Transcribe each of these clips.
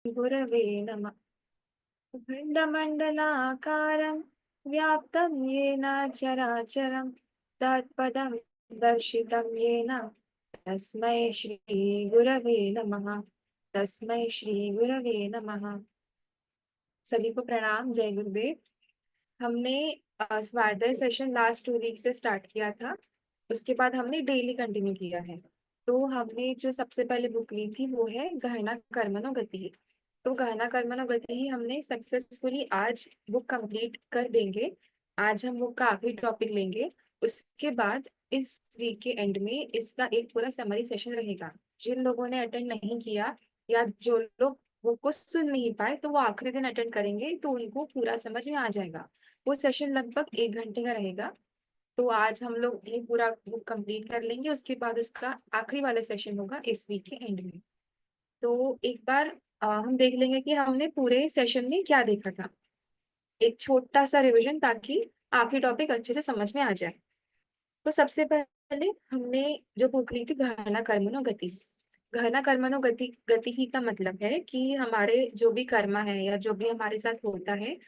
गुरवे नमः। खण्डमण्डलाकारं व्याप्तं येन चराचरं तत्पदं दर्शितं येन तस्मै श्रीगुरवे नमः। तस्मै श्रीगुरवे नमः। सभी को प्रणाम, जय गुरुदेव। हमने स्वाध्याय सेशन लास्ट 2 वीक से स्टार्ट किया था। उसके बाद हमने डेली कंटिन्यू किया है। तो हमने जो सबसे पहले बुक ली थी वो है गहना कर्मणो गति। तो गहना कर्मणो गति ही हमने सक्सेसफुली आज बुक कंप्लीट कर देंगे। आज हम बुक का आखिरी टॉपिक लेंगे। उसके बाद इस वीक के एंड में इसका एक पूरा समरी सेशन रहेगा। जिन लोगों ने अटेंड नहीं किया या जो लोग बुक को सुन नहीं पाए तो वो आखिरी दिन अटेंड करेंगे तो उनको पूरा समझ में आ जाएगा। वो सेशन लगभग 1 घंटे का रहेगा। तो आज हम लोग ये पूरा बुक कंप्लीट कर लेंगे। उसके बाद उसका आखिरी वाला सेशन होगा इस वीक के एंड में। तो एक बार हम देख लेंगे कि हमने पूरे सेशन में क्या देखा था। एक छोटा सा रिवीजन ताकि आखिरी टॉपिक अच्छे से समझ में आ जाए। तो सबसे पहले हमने जो बुक ली थी गहना कर्मणो गति। गहना कर्मणो गति गति ही का मतलब है कि हमारे जो भी कर्मा है या जो भी हमारे साथ होता है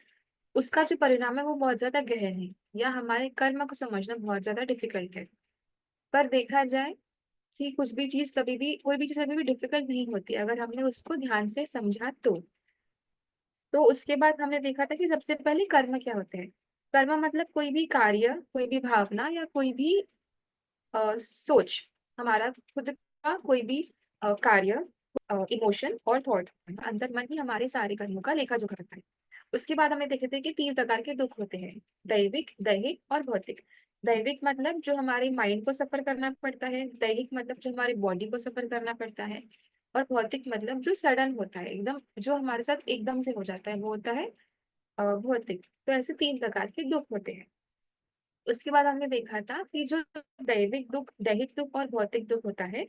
उसका जो परिणाम है वो बहुत ज्यादा गहन है या हमारे कर्म को समझना बहुत ज्यादा डिफिकल्ट है। पर देखा जाए कि कुछ भी चीज कभी भी कोई भी चीज कभी भी डिफिकल्ट नहीं होती अगर हमने उसको ध्यान से समझा तो उसके बाद हमने देखा था कि सबसे पहले कर्म क्या होते हैं। कर्म मतलब कोई भी कार्य, कोई भी भावना या कोई भी सोच, हमारा खुद का कोई भी कार्य, इमोशन और थॉट, अंतर्मन ही हमारे सारे कर्मों का लेखा जोखा रखता है। उसके बाद हमने देखे थे कि 3 प्रकार के दुख होते हैं, दैविक, दैहिक और भौतिक। दैविक मतलब जो हमारे माइंड को सफर करना पड़ता है, दैहिक मतलब जो हमारी बॉडी को सफर करना पड़ता है, और भौतिक मतलब जो सडन होता है एकदम, जो हमारे साथ एकदम से हो जाता है वो होता है भौतिक। तो ऐसे 3 प्रकार के दुख होते हैं। उसके बाद हमने देखा था कि जो दैविक दुख, दैहिक दुख और भौतिक दुख होता है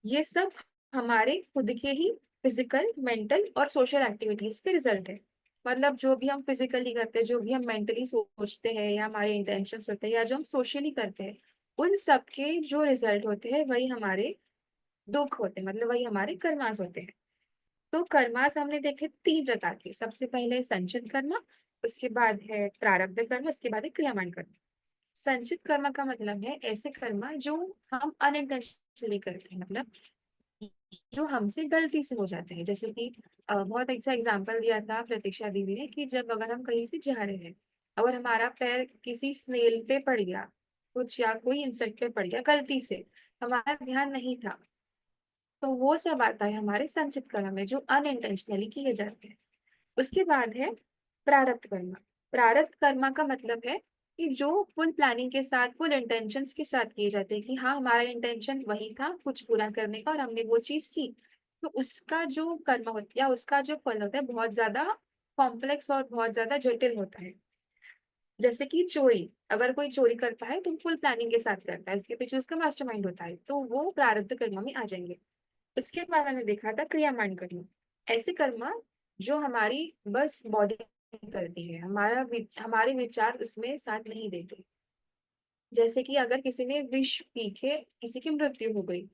ये सब हमारे खुद के ही फिजिकल, मेंटल और सोशल एक्टिविटीज के रिजल्ट है। मतलब जो भी हम फिजिकली करते हैं, जो भी हम मेंटली सोचते हैं या हमारे इंटेंशंस होते हैं या जो हम सोशली करते हैं, उन सब के जो रिजल्ट होते हैं वही हमारे दुख होते हैं, मतलब वही हमारे कर्मास होते हैं। तो कर्मास हमने देखे 3 प्रकार के। सबसे पहले संचित कर्मा, उसके बाद है प्रारब्ध कर्म, उसके बाद है क्रियामान कर्म। संचित कर्म का मतलब है ऐसे कर्म जो हम अनइंटेंशनली करते हैं, मतलब जो हमसे गलती से हो जाते हैं। जैसे कि बहुत अच्छा एग्जांपल दिया था प्रतीक्षा दीदी ने कि जब अगर हम कहीं से जा रहे हैं, अगर हमारा पैर किसी स्नेल पे पड़ गया, कुछ या कोई इंसेक्ट पे पड़ गया गलती से, हमारा ध्यान नहीं था, तो वो सब आता है हमारे संचित कर्म में जो अनइंटेंशनली किए जाते हैं। उसके बाद है प्रारब्ध कर्म। प्रारब्ध कर्म का मतलब है कि जो फुल प्लानिंग के साथ, फुल इंटेंशंस के साथ किए जाते हैं कि हाँ हमारा इंटेंशन वही था कुछ पूरा करने का और हमने वो चीज की। तो उसका जो कर्म होता है या उसका जो फल होता है बहुत ज्यादा कॉम्प्लेक्स और बहुत ज्यादा जटिल होता है। जैसे कि चोरी, अगर कोई चोरी करता है तो फुल प्लानिंग के साथ करता है, उसके पीछे उसका मास्टरमाइंड होता है, तो वो प्रारब्ध कर्म में आ जाएंगे। उसके बाद मैंने देखा था क्रियामान कर्म। ऐसे कर्म जो हमारी बस बॉडी करती है, हमारे विचार उसमें साथ नहीं देते। जैसे कि अगर किसी ने विष पी के किसी की मृत्यु हो गई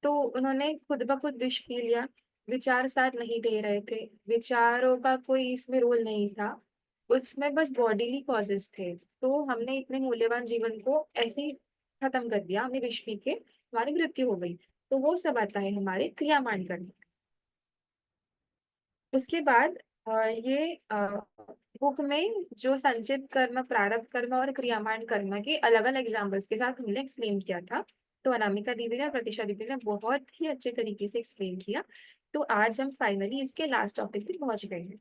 तो उन्होंने खुद ब खुद विष पी लिया, विचार साथ नहीं दे रहे थे, विचारों का कोई इसमें रोल नहीं था, उसमें बस बॉडीली कॉजेस थे, तो हमने इतने मूल्यवान जीवन को ऐसे ही खत्म कर दिया, हमें विष पी के हमारी मृत्यु हो गई। तो वो सब आता है हमारे क्रियामान कर्म। उसके बाद ये बुक में जो संचित कर्म, प्रारब्ध कर्म और क्रियामान कर्म के अलग अलग एग्जाम्पल्स के साथ हमने एक्सप्लेन किया था। तो अनामिका दीदी ने और प्रतीक्षा दीदी ने बहुत ही अच्छे तरीके से एक्सप्लेन किया। तो आज हम फाइनली इसके लास्ट टॉपिक पे पहुंच गए हैं।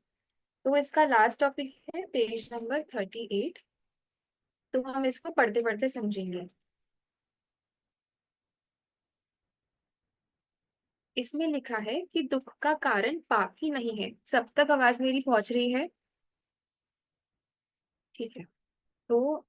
तो इसका लास्ट टॉपिक है पेज नंबर 38। तो हम इसको पढ़ते पढ़ते समझेंगे। इसमें लिखा है कि दुख का कारण पाप ही नहीं है। सब तक आवाज मेरी पहुंच रही है? ठीक है। तो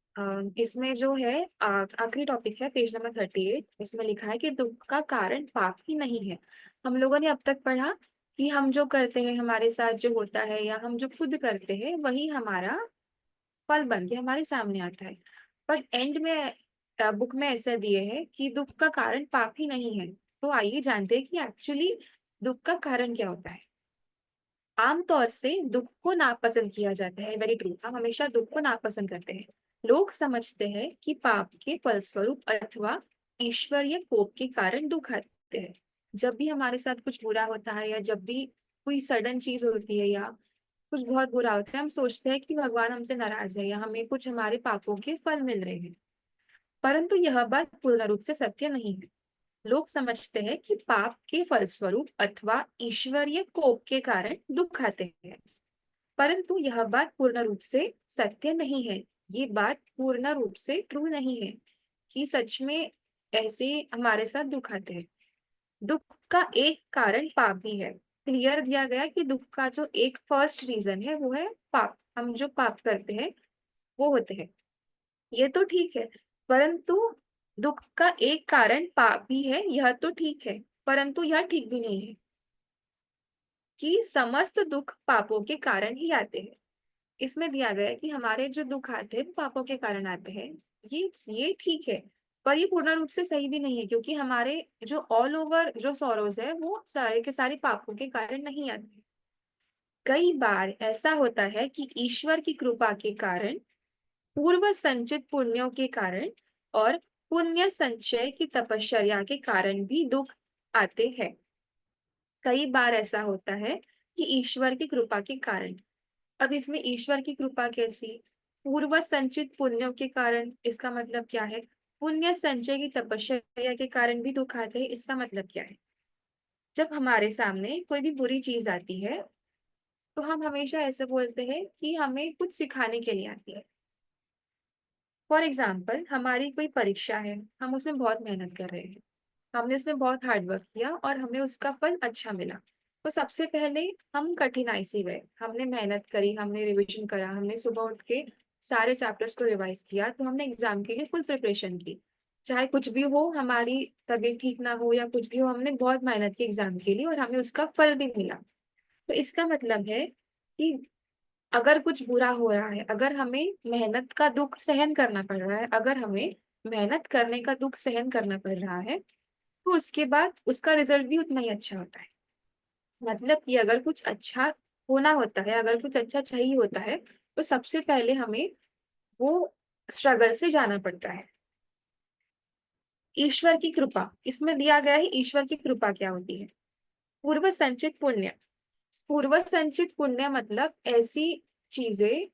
इसमें जो है आखिरी टॉपिक है पेज नंबर 38। इसमें लिखा है कि दुख का कारण पाप ही नहीं है। हम लोगों ने अब तक पढ़ा कि हम जो करते हैं, हमारे साथ जो होता है या हम जो खुद करते हैं वही हमारा फल बन के हमारे सामने आता है। पर एंड में बुक में ऐसा दिए है कि दुख का कारण पाप ही नहीं है। तो आइए जानते हैं कि एक्चुअली दुख का कारण क्या होता है। आमतौर से दुख को नापसंद किया जाता है, वेरी ट्रू, हम हमेशा दुख को नापसंद करते हैं। लोग समझते हैं कि पाप के फलस्वरूप अथवा ईश्वरीय कोप के कारण दुख आते हैं। जब भी हमारे साथ कुछ बुरा होता है या जब भी कोई सडन चीज होती है या कुछ बहुत बुरा होता है, हम सोचते हैं कि भगवान हमसे नाराज है या हमें कुछ हमारे पापों के फल मिल रहे हैं। परंतु यह बात पूर्ण रूप से सत्य नहीं है। लोग समझते हैं कि पाप के फलस्वरूप अथवा ईश्वरीय कोप के कारण दुख आते हैं, परंतु यह बात पूर्ण रूप से सत्य नहीं है। ये बात पूर्ण रूप से ट्रू नहीं है कि सच में ऐसे हमारे साथ दुख आते हैं। दुख का एक कारण पाप भी है। क्लियर दिया गया कि दुख का जो एक फर्स्ट रीजन है वो है पाप, हम जो पाप करते हैं वो होते हैं। ये तो ठीक है, परंतु दुख का एक कारण पाप भी है, यह तो ठीक है, परंतु यह ठीक भी नहीं है कि समस्त दुख पापों के कारण ही आते हैं। इसमें दिया गया है कि हमारे जो दुख आते हैं वो पापों के कारण आते हैं। ये ठीक है, पर ये पूर्ण रूप से सही भी नहीं है, क्योंकि हमारे जो ऑल ओवर जो सॉरोज है वो सारे के सारे पापों के कारण नहीं आते। कई बार ऐसा होता है कि ईश्वर की कृपा के कारण, पूर्व संचित पुण्यों के कारण और पुण्य संचय की तपश्चर्या के कारण भी दुख आते हैं। कई बार ऐसा होता है कि ईश्वर की कृपा के कारण। अब इसमें ईश्वर की कृपा कैसी? पूर्व संचित पुण्यों के कारण, इसका मतलब क्या है? पुण्य संचय की तपस्या के कारण भी दुख आते हैं, इसका मतलब क्या है? जब हमारे सामने कोई भी बुरी चीज आती है तो हम हमेशा ऐसे बोलते हैं कि हमें कुछ सिखाने के लिए आती है। फॉर एग्जाम्पल, हमारी कोई परीक्षा है, हम उसमें बहुत मेहनत कर रहे हैं, हमने उसमें बहुत हार्ड वर्क किया और हमें उसका फल अच्छा मिला। तो सबसे पहले हम कठिनाई से गए, हमने मेहनत करी, हमने रिवीजन करा, हमने सुबह उठ के सारे चैप्टर्स को रिवाइज किया, तो हमने एग्जाम के लिए फुल प्रिपरेशन की। चाहे कुछ भी हो, हमारी तबीयत ठीक ना हो या कुछ भी हो, हमने बहुत मेहनत की एग्जाम के लिए और हमें उसका फल भी मिला। तो इसका मतलब है कि अगर कुछ बुरा हो रहा है, अगर हमें मेहनत का दुख सहन करना पड़ रहा है, अगर हमें मेहनत करने का दुख सहन करना पड़ रहा है, तो उसके बाद उसका रिजल्ट भी उतना ही अच्छा होता है। मतलब कि अगर कुछ अच्छा होना होता है, अगर कुछ अच्छा चाहिए होता है, तो सबसे पहले हमें वो स्ट्रगल से जाना पड़ता है। ईश्वर की कृपा, इसमें दिया गया है ईश्वर की कृपा क्या होती है? पूर्व संचित पुण्य। पूर्व संचित पुण्य मतलब ऐसी चीजें,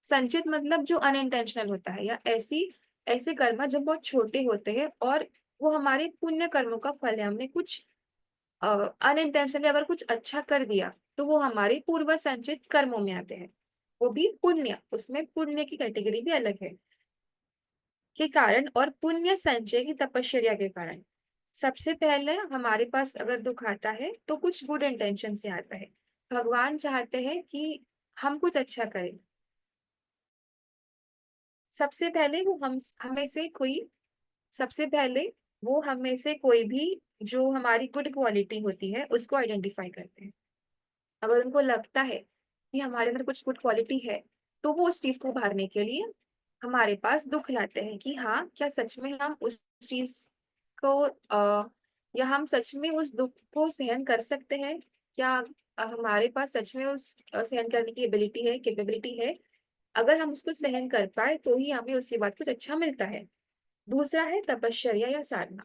संचित मतलब जो अनइंटेंशनल होता है, या ऐसी ऐसे कर्म जो बहुत छोटे होते हैं और वो हमारे पुण्य कर्मों का फल है। हमने कुछ अनइंटेंशनली अगर कुछ अच्छा कर दिया तो वो हमारे पूर्व संचित कर्मों में आते हैं। वो भी पुण्य, उसमें पुण्य की कैटेगरी भी अलग है, के कारण और पुण्य संचय की तपश्चर्या के कारण। सबसे पहले हमारे पास अगर दुख आता है तो कुछ गुड इंटेंशन से आता है। भगवान चाहते हैं कि हम कुछ अच्छा करें। सबसे पहले वो हम हमें से कोई सबसे पहले वो हमें से कोई भी जो हमारी गुड क्वालिटी होती है उसको आइडेंटिफाई करते हैं। अगर उनको लगता है कि हमारे अंदर कुछ गुड क्वालिटी है, तो वो उस चीज को उभारने के लिए हमारे पास दुख लाते हैं कि हाँ, क्या सच में हम उस चीज को या हम सच में उस दुख को सहन कर सकते हैं? क्या हमारे पास सच में उस सहन करने की एबिलिटी है, कैपेबिलिटी है? अगर हम उसको सहन कर पाए तो ही हमें उसके बाद कुछ अच्छा मिलता है। दूसरा है तपश्चर्या या साधना।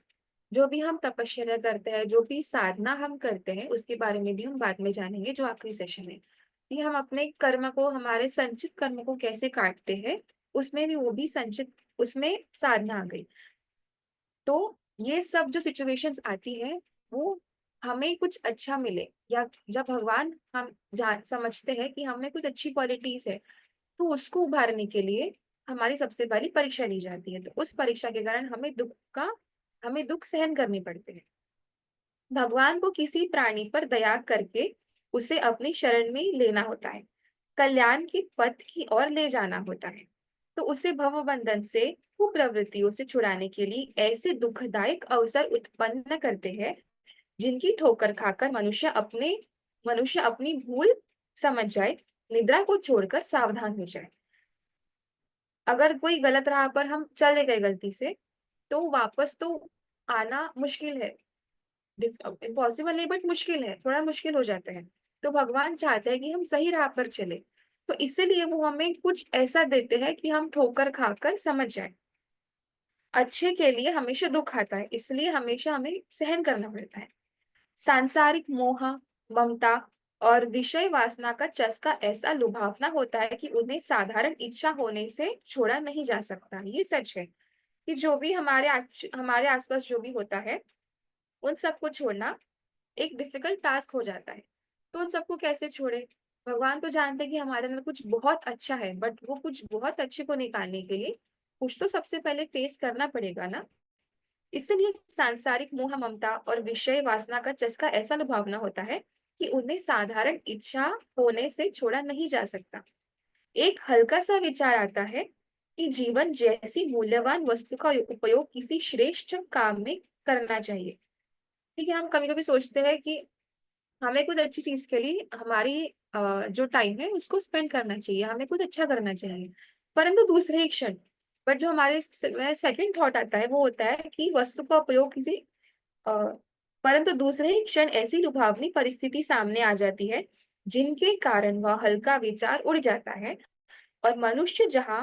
जो भी हम तपश्चर्या करते हैं, जो भी साधना हम करते हैं, उसके बारे में भी हम बाद में जानेंगे जो आखिरी सेशन है, कि हम अपने कर्म को, हमारे संचित कर्म को कैसे काटते हैं। उसमें भी वो भी संचित, उसमें साधना आ गई। तो ये सब जो सिचुएशंस आती है वो हमें कुछ अच्छा मिले, या जब भगवान हम जान समझते हैं कि हमें कुछ अच्छी क्वालिटीज है, तो उसको उभारने के लिए हमारी सबसे पहली परीक्षा ली जाती है। तो उस परीक्षा के कारण हमें दुख सहन करने पड़ते हैं। भगवान को किसी प्राणी पर दया करके उसे अपनी शरण में लेना होता है, कल्याण के पथ की ओर ले जाना होता है। तो उसे भवबंधन से, कुप्रवृत्तियों से छुड़ाने के लिए ऐसे दुखदायक अवसर उत्पन्न करते हैं जिनकी ठोकर खाकर मनुष्य अपनी भूल समझ जाए, निद्रा को छोड़कर सावधान हो जाए। अगर कोई गलत राह पर हम चले गए गलती से, तो वापस तो आना मुश्किल है। इम्पॉसिबल नहीं, बट मुश्किल है, थोड़ा मुश्किल हो जाता है। तो भगवान चाहते हैं कि हम सही राह पर चले। तो इसीलिए वो हमें कुछ ऐसा देते हैं कि हम ठोकर खाकर समझ जाए। अच्छे के लिए हमेशा दुख आता है, इसलिए हमेशा हमें सहन करना पड़ता है। सांसारिक मोह, ममता और विषय वासना का चस्का ऐसा लुभावना होता है कि उन्हें साधारण इच्छा होने से छोड़ा नहीं जा सकता। ये सच है कि जो भी हमारे आसपास जो भी होता है, उन सबको छोड़ना एक डिफिकल्ट टास्क हो जाता है। तो उन सबको कैसे छोड़े? भगवान तो जानते हैं कि हमारे अंदर कुछ बहुत अच्छा है, बट वो कुछ बहुत अच्छे को निकालने के लिए कुछ तो सबसे पहले फेस करना पड़ेगा ना। इसलिए सांसारिक मोह, ममता और विषय वासना का चस्का ऐसा लुभावना होता है कि उन्हें साधारण इच्छा होने से छोड़ा नहीं जा सकता। एक हल्का सा विचार आता है कि जीवन जैसी मूल्यवान वस्तु का उपयोग किसी श्रेष्ठ काम में करना चाहिए। ठीक है, हम कभी कभी सोचते हैं कि हमें कुछ अच्छी चीज के लिए हमारी जो टाइम है उसको स्पेंड करना चाहिए, हमें कुछ अच्छा करना चाहिए। परंतु दूसरे ही क्षण बट जो हमारे सेकंड थॉट आता है वो होता है कि वस्तु का उपयोग किसी अ, परंतु दूसरे ही क्षण ऐसी लुभावनी परिस्थिति सामने आ जाती है जिनके कारण वह हल्का विचार उड़ जाता है और मनुष्य जहाँ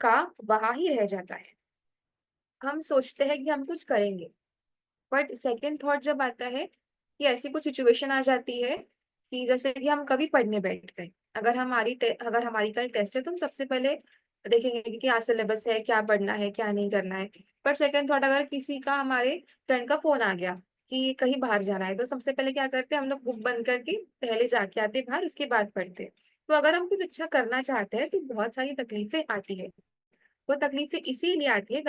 का वहां ही रह जाता है। हम सोचते हैं कि हम कुछ करेंगे, बट सेकंड थॉट जब आता है कि ऐसी कुछ सिचुएशन आ जाती है कि जैसे कि हम कभी पढ़ने बैठ गए, अगर हमारी कल टेस्ट है तो हम सबसे पहले देखेंगे कि क्या सिलेबस है, क्या पढ़ना है, क्या नहीं करना है। पर सेकंड थॉट, अगर किसी का, हमारे फ्रेंड का फोन आ गया कि कहीं बाहर जाना है, तो सबसे पहले क्या करते हैं हम लोग? बुक बंद करके पहले जाके आते हैं बाहर, उसके बाद पढ़ते हैं। तो अगर हम कुछ अच्छा करना चाहते हैं तो बहुत सारी तकलीफें आती है। वो तकलीफें इसीलिए आती है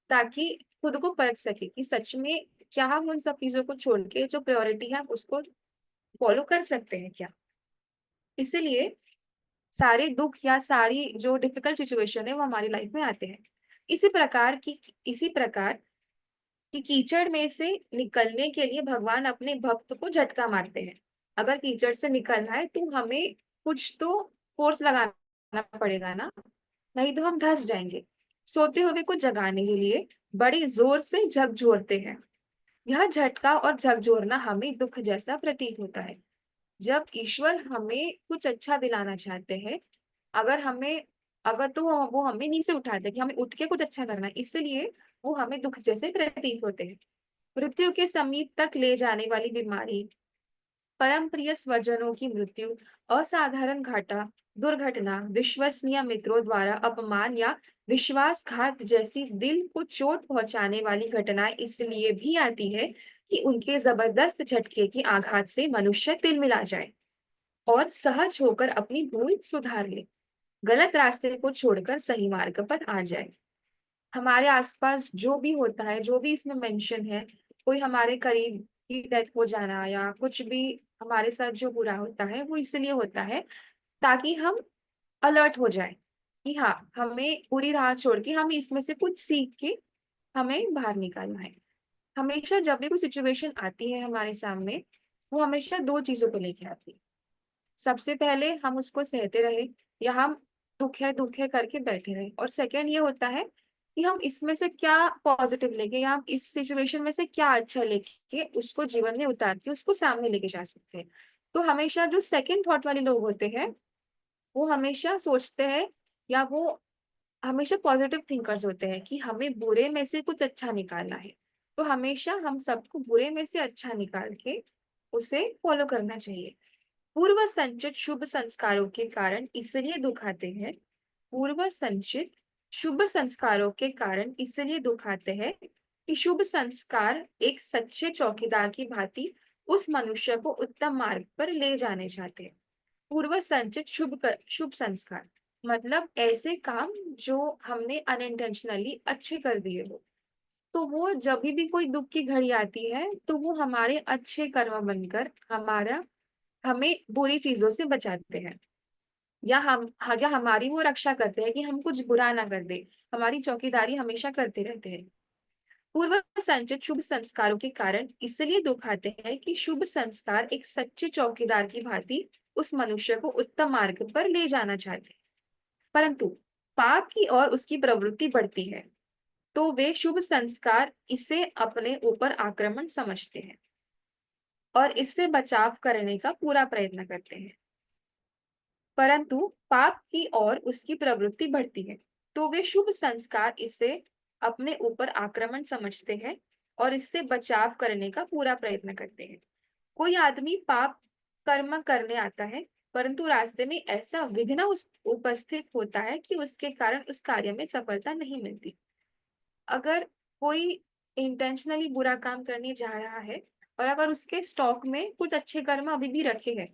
ताकि खुद को परख सके कि सच में क्या हम उन सब चीजों को छोड़ के जो प्रायोरिटी है उसको फॉलो कर सकते हैं क्या। इसीलिए सारे दुख या सारी जो डिफिकल्ट सिचुएशन है वो हमारी लाइफ में आते हैं। इसी प्रकार कि कीचड़ में से निकलने के लिए भगवान अपने भक्त को झटका मारते हैं। अगर कीचड़ से निकलना है तो हमें कुछ तो फोर्स लगाना पड़ेगा ना, नहीं तो हम धंस जाएंगे। सोते हुए को जगाने के लिए बड़े जोर से झकझोरते हैं। यह झटका और झकझोरना हमें दुख जैसा प्रतीत होता है। जब ईश्वर हमें कुछ अच्छा दिलाना चाहते हैं, अगर हमें अगर तो वो हमें नींद से उठाते हैं कि हमें उठ के कुछ अच्छा करना है, इसलिए वो हमें दुख जैसे प्रतीत होते हैं। मृत्यु के समीप तक ले जाने वाली बीमारी, परम प्रिय स्वजनों की मृत्यु, असाधारण घाटा, दुर्घटना, विश्वसनीय मित्रों द्वारा अपमान या विश्वासघात जैसी दिल को चोट पहुंचाने वाली घटनाएं इसलिए भी आती है कि उनके जबरदस्त झटके की आघात से मनुष्य तिलमिला जाए और सहज होकर अपनी भूल सुधार ले, गलत रास्ते को छोड़कर सही मार्ग पर आ जाए। हमारे आसपास जो भी होता है, जो भी इसमें मेंशन है, कोई हमारे करीब की डेथ हो जाना या कुछ भी हमारे साथ जो बुरा होता है, वो इसलिए होता है ताकि हम अलर्ट हो जाए कि हाँ, हमें पूरी राह छोड़ के हमें इसमें से कुछ सीख के हमें बाहर निकालना है। हमेशा जब भी कोई सिचुएशन आती है हमारे सामने, वो हमेशा दो चीजों को लेके आती है। सबसे पहले हम उसको सहते रहे या हम दुख है करके बैठे रहे, और सेकंड ये होता है कि हम इसमें से क्या पॉजिटिव लेके या हम इस सिचुएशन में से क्या अच्छा लेके उसको जीवन में उतार के उसको सामने लेके जा सकते हैं। तो हमेशा जो सेकंड थॉट वाले लोग होते हैं वो हमेशा सोचते हैं, या वो हमेशा पॉजिटिव थिंकर्स होते हैं कि हमें बुरे में से कुछ अच्छा निकालना है। तो हमेशा हम सबको बुरे में से अच्छा निकाल के उसे फॉलो करना चाहिए। पूर्व संचित शुभ संस्कारों के कारण इसलिए दुख आते हैं पूर्व संचित शुभ संस्कारों के कारण इसलिए दुख आते हैं कि शुभ संस्कार एक सच्चे चौकीदार की भांति उस मनुष्य को उत्तम मार्ग पर ले जाने चाहते हैं। पूर्व संचित शुभ संस्कार मतलब ऐसे काम जो हमने अनइंटेंशनली अच्छे कर दिए हो, तो वो जब भी कोई दुख की घड़ी आती है तो वो हमारे अच्छे कर्म बनकर हमें बुरी चीजों से बचाते हैं, या हमारी वो रक्षा करते हैं कि हम कुछ बुरा ना कर दे। हमारी चौकीदारी हमेशा करते रहते हैं। पूर्व संचित शुभ संस्कारों के कारण इसलिए दुख आते हैं कि शुभ संस्कार एक सच्चे चौकीदार की भांति उस मनुष्य को उत्तम मार्ग पर ले जाना चाहते हैं। परंतु पाप की ओर उसकी प्रवृत्ति बढ़ती है तो वे शुभ संस्कार इसे अपने ऊपर आक्रमण समझते हैं। और इससे बचाव करने का पूरा प्रयत्न करते हैं। परंतु पाप की ओर उसकी प्रवृत्ति बढ़ती है, तो वे शुभ संस्कार इसे अपने ऊपर आक्रमण समझते हैं और इससे बचाव करने का पूरा प्रयत्न करते हैं। कोई आदमी पाप कर्म करने आता है, परंतु रास्ते में ऐसा विघ्न उस उपस्थित होता है कि उसके कारण उस कार्य में सफलता नहीं मिलती। अगर कोई इंटेंशनली बुरा काम करने जा रहा है और अगर उसके स्टॉक में कुछ अच्छे कर्म अभी भी रखे हैं,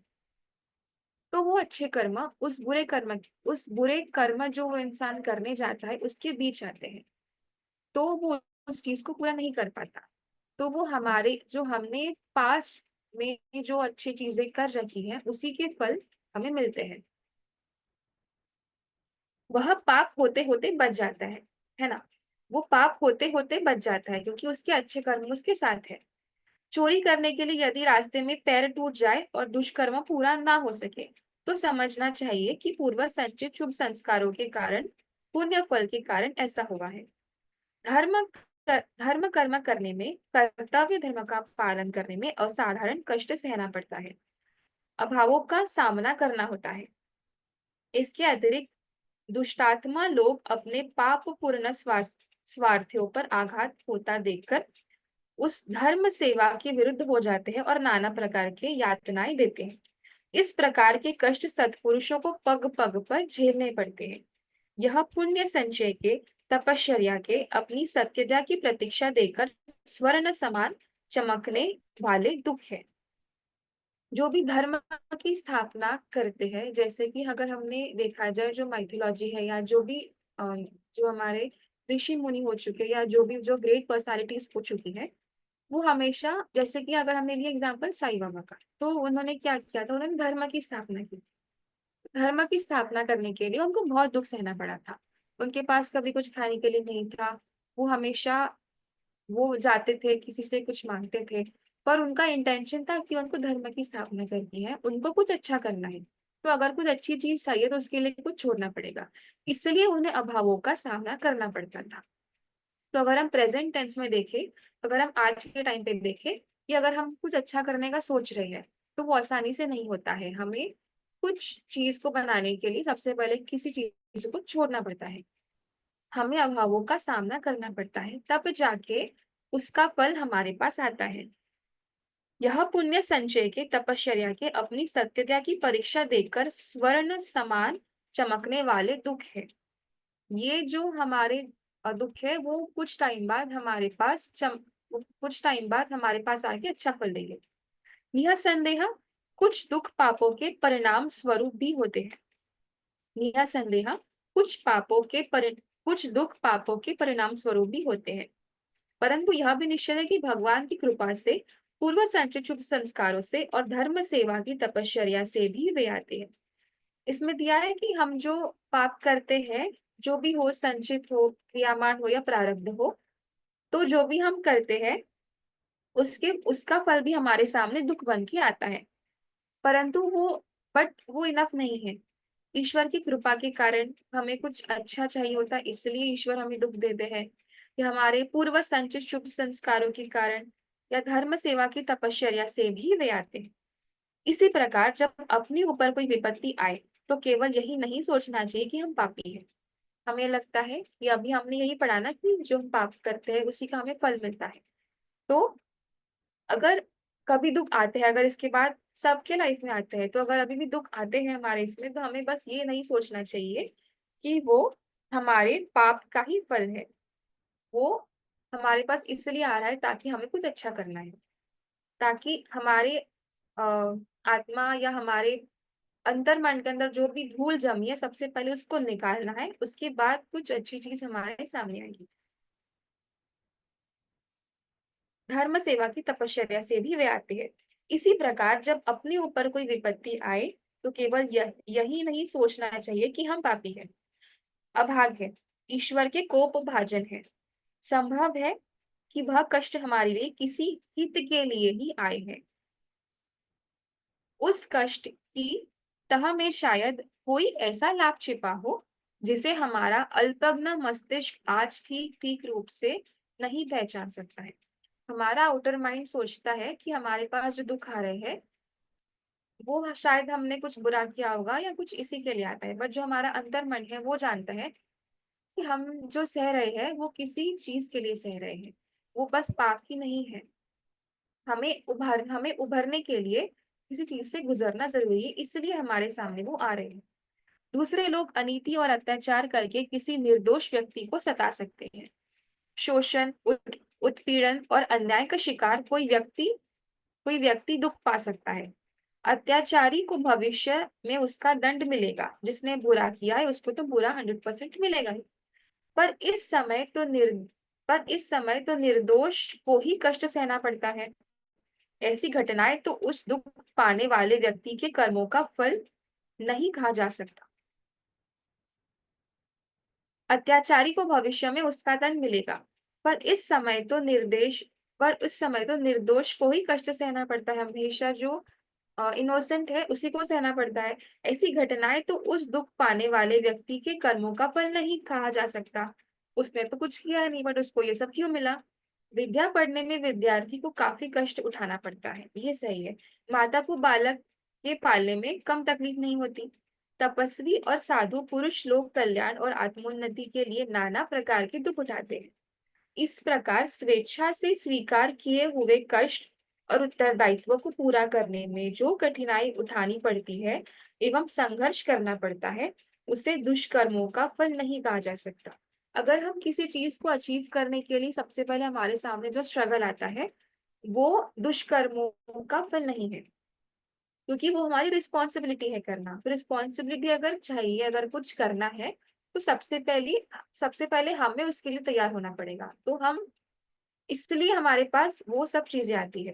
तो वो अच्छे कर्म उस बुरे कर्म जो वो इंसान करने जाता है उसके बीच आते हैं, तो वो उस चीज को पूरा नहीं कर पाता। तो वो हमारे जो हमने पास्ट में जो अच्छी चीजें कर रखी हैं उसी के फल हमें मिलते हैं। वह पाप होते होते बच जाता है ना। वो पाप होते होते बच जाता है क्योंकि उसके अच्छे कर्म उसके साथ है। चोरी करने के लिए यदि रास्ते में पैर टूट जाए और दुष्कर्म पूरा ना हो सके, तो समझना चाहिए कि पूर्व संचित शुभ संस्कारों के कारण, पुण्य फल के कारण ऐसा हुआ है। धर्म धर्म कर्म करने में, कर्तव्य धर्म का पालन करने में असाधारण कष्ट सहना पड़ता है, अभावों का सामना करना होता है। इसके अतिरिक्त दुष्टात्मा लोग अपने पाप पूर्ण स्वार्थियों पर आघात होता देखकर उस धर्म सेवा के विरुद्ध हो जाते हैं और नाना प्रकार के यातनाएं देते हैं। इस प्रकार के कष्ट सत्पुरुषों को पग पग पर झेलने पड़ते हैं। यह पुण्य संचय के, तपश्चर्या के, अपनी सत्यता की प्रतीक्षा देकर स्वर्ण समान चमकने वाले दुख है। जो भी धर्म की स्थापना करते हैं, जैसे कि अगर हमने देखा जाए जो माइथोलॉजी है या जो भी जो हमारे ऋषि मुनि हो चुके हैं या जो भी जो ग्रेट पर्सनालिटीज हो चुकी है, वो हमेशा, जैसे कि अगर हमने लिया एग्जांपल साईं बाबा का, तो उन्होंने क्या किया था, उन्होंने धर्म की स्थापना की। धर्म की स्थापना करने के लिए उनको बहुत दुख सहना पड़ा था। उनके पास कभी कुछ खाने के लिए नहीं था। वो हमेशा वो जाते थे, किसी से कुछ मांगते थे, पर उनका इंटेंशन था कि उनको धर्म की स्थापना करनी है, उनको कुछ अच्छा करना है। तो अगर कुछ अच्छी चीज चाहिए तो उसके लिए कुछ छोड़ना पड़ेगा, इसलिए उन्हें अभावों का सामना करना पड़ता था। तो अगर हम प्रेजेंट टेंस में देखें, अगर हम आज के टाइम पे देखें कि अगर हम कुछ अच्छा करने का सोच रहे हैं, तो वो आसानी से नहीं होता है। हमें कुछ चीज को बनाने के लिए सबसे पहले किसी चीज को छोड़ना पड़ता है, हमें अभावों का सामना करना पड़ता है, तब जाके उसका फल हमारे पास आता है। यह पुण्य संचय के, तपश्चर्या के, अपनी सत्यता की परीक्षा देकर स्वर्ण समान चमकने वाले दुख है। ये जो हमारे दुख है वो कुछ टाइम बाद हमारे पास कुछ टाइम बाद हमारे पास आके अच्छा फल देंगे। निसंदेह कुछ दुख पापों के परिणाम स्वरूप भी होते हैं। निसंदेह कुछ पापों के परि कुछ दुख पापों के परिणाम स्वरूप भी होते हैं, परंतु यह भी निश्चय है कि भगवान की कृपा से, पूर्व संचित शुभ संस्कारों से और धर्म सेवा की तपश्चर्या से भी वे आते हैं। इसमें दिया है कि हम जो पाप करते हैं, जो भी हो, संचित हो, क्रियामान हो या प्रारब्ध हो, तो जो भी हम करते हैं उसके उसका फल भी हमारे सामने दुख बन के आता है। परंतु वो इनफ नहीं है। ईश्वर की कृपा के कारण हमें कुछ अच्छा चाहिए होता है, इसलिए ईश्वर हमें दुख देते हैं, या हमारे पूर्व संचित शुभ संस्कारों के कारण या धर्म सेवा की तपश्चर्या से भी वे आते हैं। इसी प्रकार जब अपने ऊपर कोई विपत्ति आए, तो केवल यही नहीं सोचना चाहिए कि हम पापी हैं। हमें लगता है कि अभी हमने यही पढ़ा ना कि जो हम पाप करते हैं उसी का हमें फल मिलता है। तो अगर कभी दुख आते हैं, अगर इसके बाद सबके लाइफ में आते हैं, तो अगर अभी भी दुख आते हैं हमारे इसमें, तो हमें बस ये नहीं सोचना चाहिए कि वो हमारे पाप का ही फल है। वो हमारे पास इसलिए आ रहा है ताकि हमें कुछ अच्छा करना है, ताकि हमारे अ, आत्मा या हमारे अंतर मन के अंदर जो भी धूल जमी है सबसे पहले उसको निकालना है, उसके बाद कुछ अच्छी चीज हमारे सामने आएगी। धर्म सेवा की तपश्चर्या से भी वे आते हैं। इसी प्रकार जब अपने ऊपर कोई विपत्ति आए, तो केवल यही नहीं सोचना चाहिए कि हम पापी हैं, अभागे, ईश्वर के कोप भाजन है। संभव है कि वह कष्ट हमारे लिए किसी हित के लिए ही आए हैं। उस कष्ट की तह में शायद कोई ऐसा लाभ छिपा हो जिसे हमारा अल्पज्ञ मस्तिष्क आज ठीक ठीक रूप से नहीं पहचान सकता है। हमारा आउटर माइंड सोचता है कि हमारे पास जो दुख आ रहे हैं वो शायद हमने कुछ बुरा किया होगा या कुछ इसी के लिए आता है, बट जो हमारा अंतर मन है वो जानता है कि हम जो सह रहे हैं वो किसी चीज के लिए सह रहे हैं। वो बस पाप ही नहीं है। हमें उभरने के लिए किसी चीज से गुजरना जरूरी है, इसलिए हमारे सामने वो आ रहे हैं। दूसरे लोग अनीति और अत्याचार करके किसी निर्दोष व्यक्ति को सता सकते हैं। शोषण, उत्पीड़न और अन्याय का शिकार कोई व्यक्ति दुख पा सकता है। अत्याचारी को भविष्य में उसका दंड मिलेगा, जिसने बुरा किया है उसको तो बुरा 100% मिलेगा ही। पर इस समय तो निर पर इस समय तो निर्दोष को ही कष्ट सहना पड़ता है। ऐसी घटनाएं तो उस दुख पाने वाले व्यक्ति के कर्मों का फल नहीं कहा जा सकता। अत्याचारी को भविष्य में उसका दंड मिलेगा, पर इस समय तो निर्देश पर उस समय तो निर्दोष को ही कष्ट सहना पड़ता है। हमेशा जो इनोसेंट है उसी को सहना पड़ता है। ऐसी घटनाएं तो उस दुख पाने वाले व्यक्ति के कर्मों का फल नहीं कहा जा सकता। उसने तो कुछ किया नहीं, बट उसको ये सब क्यों मिला। विद्या पढ़ने में विद्यार्थी को काफी कष्ट उठाना पड़ता है, ये सही है। माता को बालक के पालने में कम तकलीफ नहीं होती। तपस्वी और साधु पुरुष लोक कल्याण और आत्मोन्नति के लिए नाना प्रकार के दुख उठाते हैं। इस प्रकार स्वेच्छा से स्वीकार किए हुए कष्ट और उत्तरदायित्व को पूरा करने में जो कठिनाई उठानी पड़ती है एवं संघर्ष करना पड़ता है, उसे दुष्कर्मों का फल नहीं कहा जा सकता। अगर हम किसी चीज को अचीव करने के लिए सबसे पहले हमारे सामने जो स्ट्रगल आता है वो दुष्कर्मों का फल नहीं है, क्योंकि वो हमारी रिस्पॉन्सिबिलिटी है करना। तो रिस्पॉन्सिबिलिटी अगर चाहिए, अगर कुछ करना है, तो सबसे पहले हमें उसके लिए तैयार होना पड़ेगा। तो हम इसलिए हमारे पास वो सब चीजें आती है।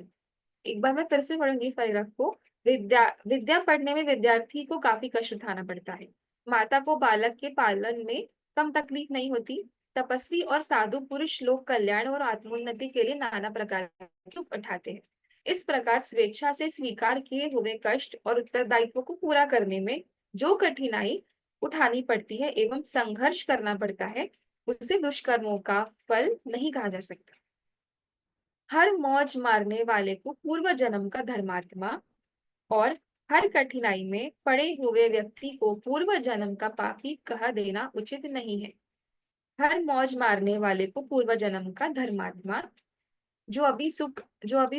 एक बार मैं फिर से पढ़ूंगी इस पैराग्राफ को। विद्या विद्या पढ़ने में विद्यार्थी को काफी कष्ट उठाना पड़ता है। माता को बालक के पालन में कम तकलीफ नहीं होती। तपस्वी और साधु पुरुष लोक कल्याण और आत्मोन्नति के लिए नाना प्रकार के उठाते हैं। इस प्रकार स्वेच्छा से स्वीकार किए हुए कष्ट और उत्तरदायित्व को पूरा करने में जो कठिनाई उठानी पड़ती है एवं संघर्ष करना पड़ता है, उसे दुष्कर्मों का फल नहीं कहा जा सकता। हर मौज मारने वाले को पूर्व जन्म का धर्मात्मा और हर कठिनाई में पड़े हुए व्यक्ति को पूर्व जन्म का पापी कह देना उचित नहीं है। हर मौज मारने वाले को पूर्व जन्म का धर्मात्मा, जो अभी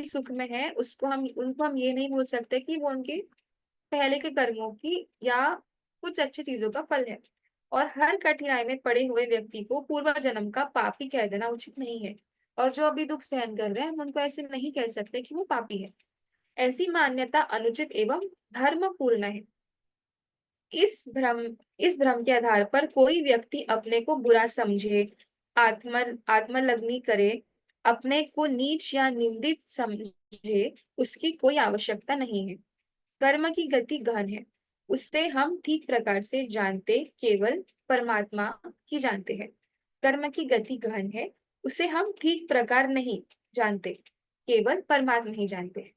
सुख में है उसको हम उनको हम ये नहीं बोल सकते कि वो उनके पहले के कर्मों की या कुछ अच्छी चीजों का फल है। और हर कठिनाई में पड़े हुए व्यक्ति को पूर्व जन्म का पापी कह देना उचित नहीं है। और जो अभी दुख सहन कर रहे हैं हम उनको ऐसे नहीं कह सकते कि वो पापी है। ऐसी मान्यता अनुचित एवं धर्मपूर्ण है। इस भ्रम इस भ्रम के आधार पर कोई व्यक्ति अपने को बुरा समझे, आत्मलग्नि करे, अपने को नीच या निंदित समझे, उसकी कोई आवश्यकता नहीं है। कर्म की गति गहन है, उससे हम ठीक प्रकार से जानते केवल परमात्मा ही जानते हैं। कर्म की गति गहन है, उसे हम ठीक प्रकार नहीं जानते, केवल परमात्मा ही जानते हैं।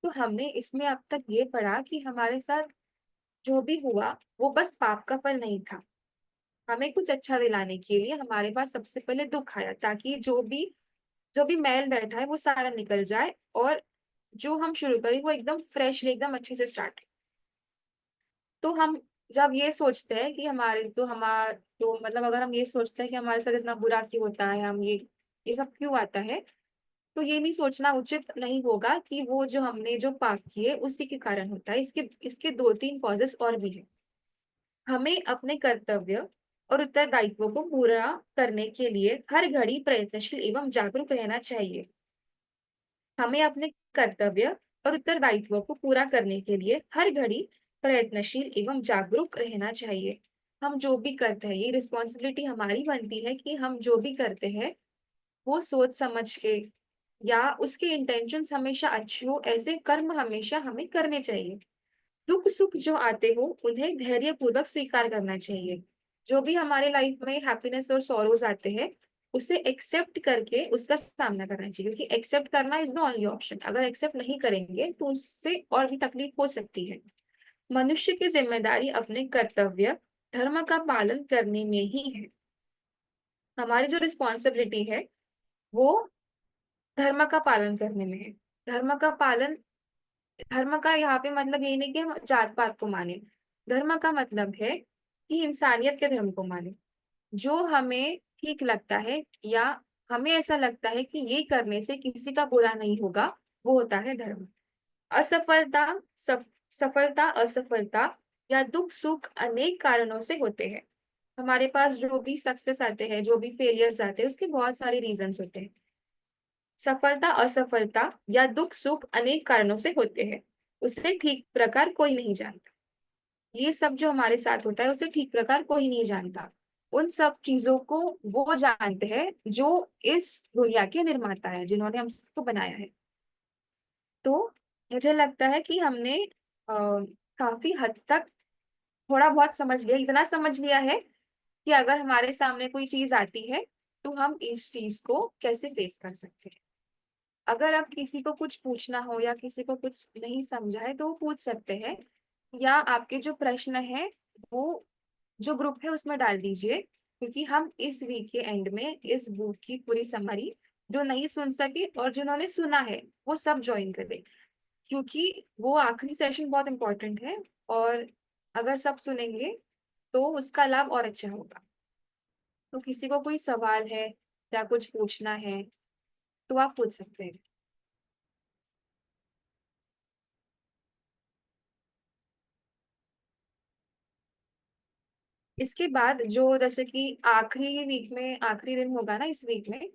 तो हमने इसमें अब तक ये पढ़ा कि हमारे साथ जो भी हुआ वो बस पाप का फल नहीं था। हमें कुछ अच्छा दिलाने के लिए हमारे पास सबसे पहले दुख आया, ताकि जो भी मैल बैठा है वो सारा निकल जाए और जो हम शुरू करें वो एकदम फ्रेशली, एकदम अच्छे से स्टार्ट। तो हम जब ये सोचते हैं कि मतलब अगर हम ये सोचते हैं कि हमारे साथ इतना बुरा क्यों होता है, हम ये सब क्यों आता है, तो ये नहीं सोचना उचित नहीं होगा कि वो जो हमने जो पाप किए उसी के कारण होता है। इसके इसके दो तीन कॉजेस और भी हैं। हमें अपने कर्तव्य और उत्तरदायित्व को पूरा करने के लिए हर घड़ी प्रयत्नशील एवं जागरूक रहना चाहिए। हमें अपने कर्तव्य और उत्तरदायित्व को पूरा करने के लिए हर घड़ी प्रयत्नशील एवं जागरूक रहना चाहिए। हम जो भी करते हैं ये रिस्पॉन्सिबिलिटी हमारी बनती है कि हम जो भी करते हैं वो सोच समझ के या उसके इंटेंशंस हमेशा अच्छे हो, ऐसे कर्म हमेशा हमें करने चाहिए। दुख सुख जो आते हो उन्हें धैर्य पूर्वक स्वीकार करना चाहिए। जो भी हमारे लाइफ में हैप्पीनेस और सॉरोज आते हैं उसे एक्सेप्ट करके उसका सामना करना चाहिए, क्योंकि एक्सेप्ट करना इज द ओनली ऑप्शन। अगर एक्सेप्ट नहीं करेंगे तो उससे और भी तकलीफ हो सकती है। मनुष्य की जिम्मेदारी अपने कर्तव्य धर्म का पालन करने में ही है। हमारी जो रिस्पॉन्सिबिलिटी है वो धर्म का पालन करने में है। धर्म का पालन, धर्म का यहाँ पे मतलब ये नहीं कि हम जात पात को माने। धर्म का मतलब है कि इंसानियत के धर्म को माने। जो हमें ठीक लगता है या हमें ऐसा लगता है कि ये करने से किसी का बुरा नहीं होगा, वो होता है धर्म। असफलता, सफलता, असफलता या दुख सुख अनेक कारणों से होते हैं। हमारे पास जो भी सक्सेस आते हैं, जो भी फेलियर्स आते हैं, उसके बहुत सारे रीजंस होते हैं। सफलता, असफलता या दुख सुख अनेक कारणों से होते हैं। उसे ठीक प्रकार कोई नहीं जानता। ये सब जो हमारे साथ होता है उसे ठीक प्रकार कोई नहीं जानता। उन सब चीजों को वो जानते हैं जो इस दुनिया के निर्माता है, जिन्होंने हम सबको बनाया है। तो मुझे लगता है कि हमने काफी हद तक थोड़ा बहुत समझ लिया, इतना समझ लिया है कि अगर हमारे सामने कोई चीज आती है तो हम इस चीज को कैसे फेस कर सकते हैं। अगर अब किसी को कुछ पूछना हो या किसी को कुछ नहीं समझा है तो वो पूछ सकते हैं, या आपके जो प्रश्न है वो जो ग्रुप है उसमें डाल दीजिए, क्योंकि हम इस वीक के एंड में इस बुक की पूरी समरी, जो नहीं सुन सके और जिन्होंने सुना है वो सब ज्वाइन करें, क्योंकि वो आखिरी सेशन बहुत इंपॉर्टेंट है। और अगर सब सुनेंगे तो उसका लाभ और अच्छा होगा। तो किसी को कोई सवाल है या कुछ पूछना है तो आप पूछ सकते हैं। इसके बाद जो जैसे कि आखिरी वीक में, आखिरी दिन होगा ना इस वीक में,